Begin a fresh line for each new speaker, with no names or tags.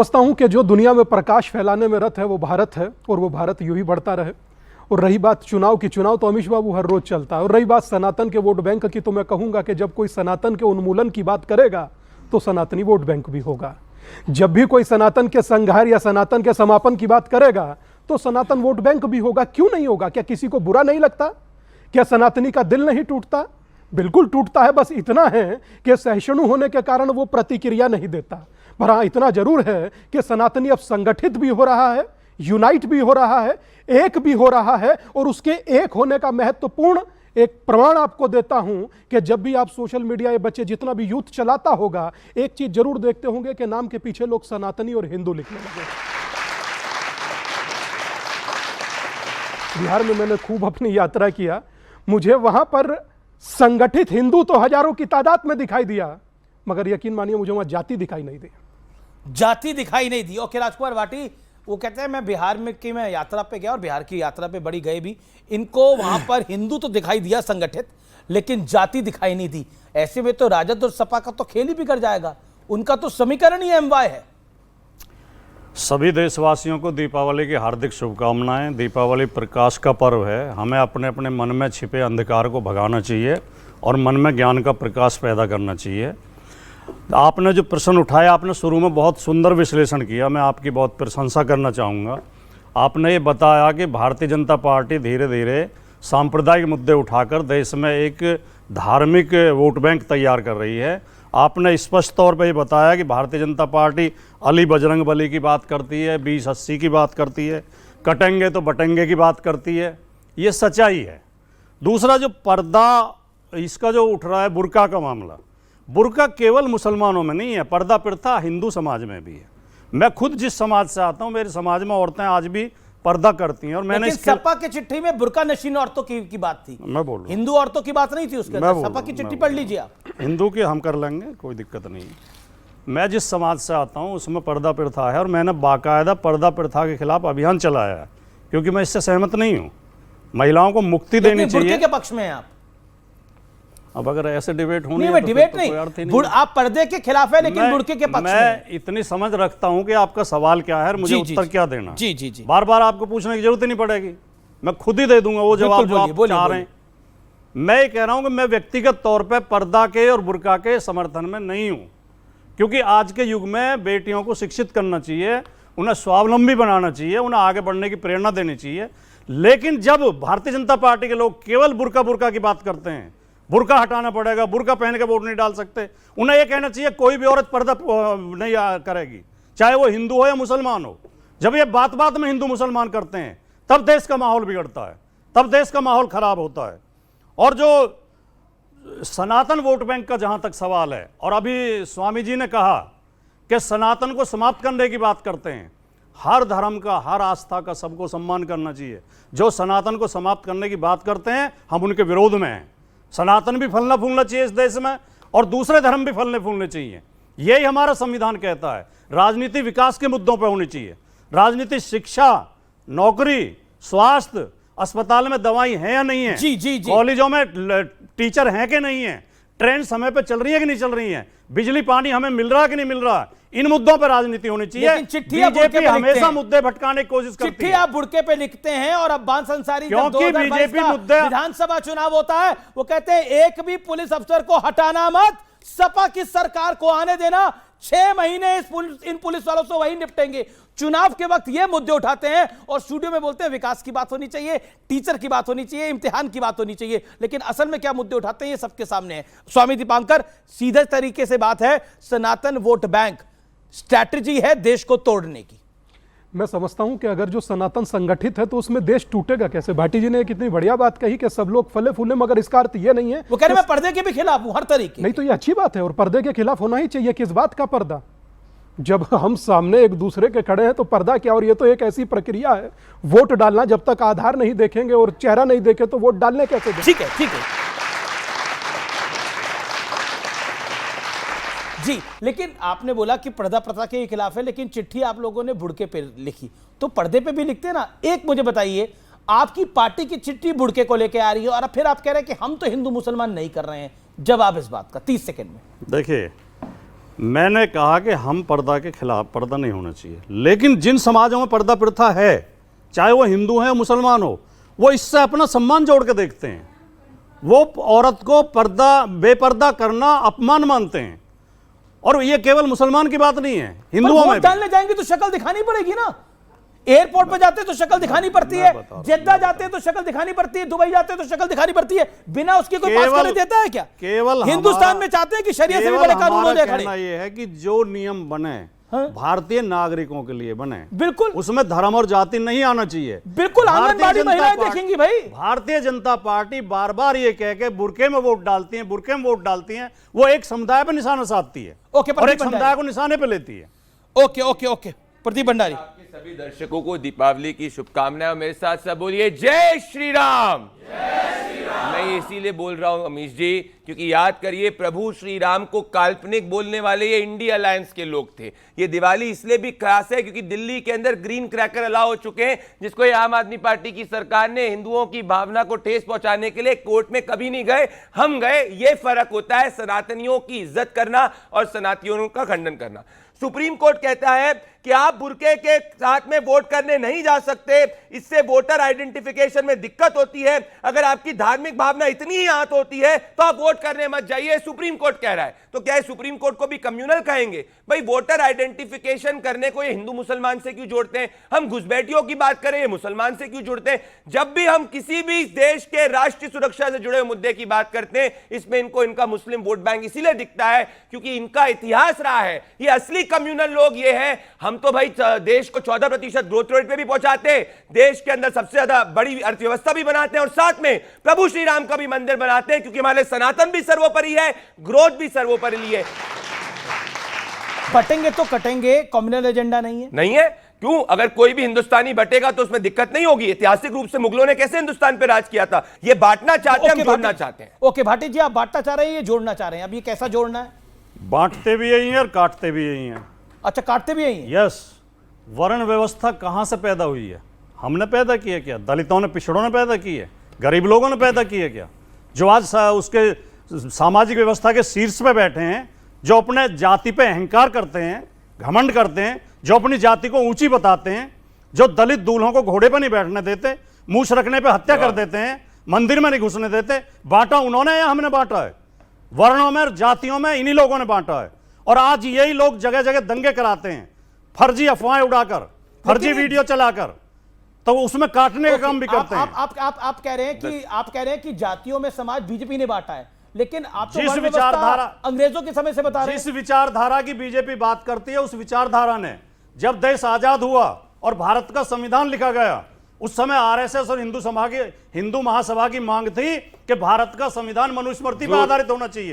समझता हूं कि जो दुनिया में प्रकाश फैलाने में रत है वो भारत है और वो भारत यूं ही बढ़ता रहे। और रही बात चुनाव की, चुनाव तो अमीश बाबू हर रोज चलता है। और रही बात सनातन के वोट बैंक की, तो मैं कहूंगा कि जब कोई सनातन के उन्मूलन की बात करेगा तो सनातनी वोट बैंक भी होगा। जब भी कोई सनातन के संहार या सनातन के समापन की बात करेगा तो सनातन वोट बैंक भी होगा। क्यों नहीं होगा? क्या किसी को बुरा नहीं लगता? क्या सनातनी का दिल नहीं टूटता? बिल्कुल टूटता है। बस इतना है कि सहिष्णु होने के कारण वो प्रतिक्रिया नहीं देता। पर हाँ, इतना जरूर है कि सनातनी अब संगठित भी हो रहा है, यूनाइट भी हो रहा है, एक भी हो रहा है। और उसके एक होने का महत्वपूर्ण एक प्रमाण आपको देता हूं कि जब भी आप सोशल मीडिया, ये बच्चे जितना भी यूथ चलाता होगा, एक चीज जरूर देखते होंगे कि नाम के पीछे लोग सनातनी और हिंदू लिखने लगे। बिहार में मैंने खूब अपनी यात्रा किया, मुझे वहां पर संगठित हिंदू तो हजारों की तादाद में दिखाई दिया, मगर यकीन मानिए मुझे वहां जाति दिखाई नहीं दी।
जाति दिखाई नहीं दी। ओके राजकुमार भाटी, वो कहते हैं मैं बिहार में की मैं यात्रा पे गया और बिहार की यात्रा पे बड़ी गए भी, इनको वहां पर हिंदू तो दिखाई दिया संगठित, लेकिन जाति दिखाई नहीं दी। ऐसे में तो राजद और सपा का तो खेल ही बिगड़ जाएगा। उनका तो समीकरण ही एमवाय है।
सभी देशवासियों को दीपावली की हार्दिक शुभकामनाएं। दीपावली प्रकाश का पर्व है। हमें अपने अपने मन में छिपे अंधकार को भगाना चाहिए और मन में ज्ञान का प्रकाश पैदा करना चाहिए। आपने जो प्रश्न उठाया, आपने शुरू में बहुत सुंदर विश्लेषण किया, मैं आपकी बहुत प्रशंसा करना चाहूँगा। आपने ये बताया कि भारतीय जनता पार्टी धीरे धीरे सांप्रदायिक मुद्दे उठाकर देश में एक धार्मिक वोट बैंक तैयार कर रही है। आपने स्पष्ट तौर पर ये बताया कि भारतीय जनता पार्टी अली बजरंग बली की बात करती है, 2080 की बात करती है, कटेंगे तो बटेंगे की बात करती है। ये सच्चाई है। दूसरा जो पर्दा इसका जो उठ रहा है, बुर्का का मामला, बुर्का केवल मुसलमानों में नहीं है, पर्दा प्रथा हिंदू समाज में भी है। मैं खुद जिस समाज से आता हूं, मेरे समाज में औरतें आज भी पर्दा करती हैं। और मैंने
सपा की चिट्ठी में बुर्का नशीन औरतों की बात थी।
मैं बोल रहा हूं,
हिंदू औरतों की बात नहीं थी उसके अंदर। सपा की चिट्ठी पढ़ लीजिए आप।
हिंदू की हम कर लेंगे, कोई दिक्कत नहीं। मैं जिस समाज से आता हूं उसमें पर्दा प्रथा है और मैंने बाकायदा पर्दा प्रथा के खिलाफ अभियान चलाया है, क्योंकि मैं इससे सहमत नहीं हूं। महिलाओं को मुक्ति देनी चाहिए।
बुर्के के पक्ष में हैं आप।
अब अगर ऐसे डिबेट होनी
नहीं,
है
डिबेट
तो
नहीं, आप पर्दे के खिलाफ है लेकिन बुर्के के पक्ष में।
मैं इतनी समझ रखता हूं कि आपका सवाल क्या है और मुझे उत्तर क्या देना।
जी जी जी,
बार बार आपको पूछने की जरूरत ही नहीं पड़ेगी, मैं खुद ही दे दूंगा वो जवाब जो आप चाह रहे हैं। मैं ये कह रहा हूं कि मैं व्यक्तिगत तौर पर पर्दा के और बुर्का के समर्थन में नहीं हूं, क्योंकि आज के युग में बेटियों को शिक्षित करना चाहिए, उन्हें स्वावलंबी बनाना चाहिए, उन्हें आगे बढ़ने की प्रेरणा देनी चाहिए। लेकिन जब भारतीय जनता पार्टी के लोग केवल बुर्का की बात करते हैं, बुर्का हटाना पड़ेगा, बुर्का पहन के वोट नहीं डाल सकते, उन्हें यह कहना चाहिए कोई भी औरत पर्दा नहीं करेगी, चाहे वो हिंदू हो या मुसलमान हो। जब ये बात बात में हिंदू मुसलमान करते हैं तब देश का माहौल बिगड़ता है, तब देश का माहौल खराब होता है। और जो सनातन वोट बैंक का जहां तक सवाल है, और अभी स्वामी जी ने कहा कि सनातन को समाप्त करने की बात करते हैं। हर धर्म का, हर आस्था का सबको सम्मान करना चाहिए। जो सनातन को समाप्त करने की बात करते हैं हम उनके विरोध में हैं। सनातन भी फलना फूलना चाहिए इस देश में और दूसरे धर्म भी फलने फूलने चाहिए, यही हमारा संविधान कहता है। राजनीति विकास के मुद्दों पर होनी चाहिए। राजनीति शिक्षा, नौकरी, स्वास्थ्य, अस्पताल में दवाई है या नहीं है,
जी जी जी,
कॉलेजों में टीचर हैं कि नहीं है, ट्रेन समय पर चल रही है कि नहीं चल रही है, बिजली पानी हमें मिल रहा है कि नहीं मिल रहा है, इन मुद्दों पर राजनीति होनी चाहिए। बीजेपी हमेशा मुद्दे भटकाने की कोशिश करती है।
चिट्ठी आप बुर्के पे लिखते हैं और अब्बास अंसारी जब 2022 का विधानसभा चुनाव होता है वो कहते हैं एक भी पुलिस अफसर को हटाना मत, सपा की सरकार को आने देना, 6 महीने इन पुलिस वालों से वही निपटेंगे। चुनाव के वक्त ये मुद्दे उठाते हैं और स्टूडियो में बोलते हैं विकास की बात होनी चाहिए, टीचर की बात होनी चाहिए, इम्तिहान की बात होनी चाहिए, लेकिन असल में क्या मुद्दे उठाते हैं ये सबके सामने है। स्वामी दीपांकर, सीधे तरीके से बात है, सनातन वोट बैंक स्ट्रैटेजी है देश को तोड़ने की।
मैं समझता हूं कि अगर जो सनातन संगठित है तो उसमें देश टूटेगा कैसे। भाटी जी ने कितनी बढ़िया बात कही कि सब लोग फले फूले, मगर इसका अर्थ ये नहीं है
वो कह रहे मैं पर्दे के भी खिलाफ हूं हर तरीके।
नहीं तो ये अच्छी बात है और पर्दे के खिलाफ होना ही चाहिए। किस बात का पर्दा? जब हम सामने एक दूसरे के खड़े हैं तो पर्दा क्या? और ये तो एक ऐसी प्रक्रिया है, वोट डालना, जब तक आधार नहीं देखेंगे और चेहरा नहीं देखे तो वोट डालने कैसे दें?
ठीक है, ठीक है जी। लेकिन आपने बोला कि पर्दा प्रथा के खिलाफ है, लेकिन चिट्ठी आप लोगों ने बुड़के पे लिखी, तो पर्दे पे भी लिखते ना। एक मुझे बताइए, आपकी पार्टी की चिट्ठी बुड़के को लेके आ रही है और फिर आप कह रहे हैं कि हम तो हिंदू मुसलमान नहीं कर रहे हैं। जवाब इस बात का 30 सेकंड में।
देखिए, मैंने कहा कि हम पर्दा के खिलाफ, पर्दा नहीं होना चाहिए, लेकिन जिन समाजों में पर्दा प्रथा है, चाहे वो हिंदू है मुसलमान हो, वो इससे अपना सम्मान जोड़ के देखते हैं। वो औरत को पर्दा बेपर्दा करना अपमान मानते हैं। और ये केवल मुसलमान की बात नहीं है, हिंदुओं में
डालने जाएंगे तो शक्ल दिखानी पड़ेगी ना। एयरपोर्ट पे जाते तो शक्ल दिखानी पड़ती है, जेद्दा जाते हैं तो शक्ल दिखानी पड़ती है, दुबई जाते हैं तो शक्ल दिखानी पड़ती है, बिना उसके कोई पास करने देता है क्या?
केवल
हिंदुस्तान में चाहते हैं कि शरीयत से भी बड़े कानून हो जाए खड़े।
ये है कि जो नियम बने भारतीय नागरिकों के लिए बने,
बिल्कुल,
उसमें धर्म और जाति नहीं आना चाहिए।
बिल्कुल, आंगनबाड़ी महिलाएं देखेंगी भाई।
भारतीय जनता पार्टी बार बार ये कह के बुरके में वोट डालती है, बुरके में वोट डालती है, वो एक समुदाय पर निशाना साधती है और एक समुदाय को निशाने पर लेती है।
Okay okay okay, Pradeep Bhandari.
सभी दर्शकों को दीपावली की शुभकामनाएं। मेरे साथ सब बोलिए जय श्री राम। मैं ये इसीलिए बोल रहा हूं अमीश जी, क्योंकि याद करिए प्रभु श्री राम को काल्पनिक बोलने वाले ये इंडिया अलायंस के लोग थे। ये दिवाली इसलिए भी खास है क्योंकि दिल्ली के अंदर ग्रीन क्रैकर अलाउ हो चुके हैं, जिसको ये आम आदमी पार्टी की सरकार ने हिंदुओं की भावना को ठेस पहुंचाने के लिए कोर्ट में कभी नहीं गए, हम गए। ये फर्क होता है सनातनियों की इज्जत करना और सनातनियों का खंडन करना। सुप्रीम कोर्ट कहता है कि आप बुरके के साथ में वोट करने नहीं जा सकते, इससे वोटर आइडेंटिफिकेशन में दिक्कत होती है। अगर आपकी धार्मिक भावना इतनी ही आहत होती है तो आप वोट करने मत जाइए, सुप्रीम कोर्ट कह रहा है। तो क्या है, सुप्रीम कोर्ट को भी कम्युनल कहेंगे? भाई वोटर आइडेंटिफिकेशन करने को ये हिंदू मुसलमान से क्यों जोड़ते हैं? हम घुसपैठियों की बात करें, ये मुसलमान से क्यों जोड़ते हैं? जब भी हम किसी भी देश के राष्ट्रीय सुरक्षा से जुड़े मुद्दे की बात करते हैं, इसमें इनको इनका मुस्लिम वोट बैंक इसीलिए दिखता है क्योंकि इनका इतिहास रहा है। ये असली कम्युनल लोग ये हैं। हम तो भाई देश को 14% ग्रोथ रेट पे भी पहुंचाते हैं, देश के अंदर सबसे ज्यादा बड़ी अर्थव्यवस्था भी बनाते हैं और साथ में प्रभु श्री राम का भी मंदिर बनाते हैं, क्योंकि हमारे सनातन भी सर्वोपरि है, ग्रोथ भी सर्वोपरि है।
बटेंगे तो कटेंगे, कम्युनल एजेंडा नहीं है।
नहीं है क्यों? अगर कोई भी हिंदुस्तानी बटेगा तो उसमें दिक्कत नहीं होगी। ऐतिहासिक रूप से मुगलों ने कैसे हिंदुस्तान पे राज किया था? ये बांटना चाहते हैं, हम जोड़ना चाहते हैं।
ओके भाटी जी, आप बांटना चाह रहे हैं, ये जोड़ना चाह रहे हैं। अब ये कैसा जोड़ना है?
बांटते भी यही है और काटते भी यही है।
अच्छा, काटते भी यही है।
यस। वर्ण व्यवस्था कहां से पैदा हुई है? हमने पैदा की है क्या? दलितों ने, पिछड़ों ने पैदा की है? गरीब लोगों ने पैदा की है क्या? जो आज उसके सामाजिक व्यवस्था के शीर्ष पे बैठे हैं, जो अपने जाति पे अहंकार करते हैं, घमंड करते हैं, जो अपनी जाति को ऊंची बताते हैं, जो दलित दूल्हों को घोड़े पर नहीं बैठने देते, मूछ रखने पे हत्या कर देते हैं, मंदिर में नहीं घुसने देते, बांटा उन्होंने या हमने बांटा है? वर्णों में और जातियों में इन्हीं लोगों ने बांटा है। और आज यही लोग जगह जगह दंगे कराते हैं, फर्जी अफवाहें उड़ाकर, फर्जी वीडियो चलाकर, तो उसमें काटने का काम भी करते हैं।
आप कह रहे हैं कि जातियों में समाज बीजेपी ने बांटा है, लेकिन आप तो
जिस विचारधारा
अंग्रेजों के समय से बता रहे हैं,
जिस विचारधारा की बीजेपी बात करती है, उस विचारधारा ने जब देश आजाद हुआ और भारत का संविधान लिखा गया, उस समय आरएसएस और हिंदू महासभा की मांग थी कि भारत का संविधान मनुस्मृति पर आधारित होना चाहिए।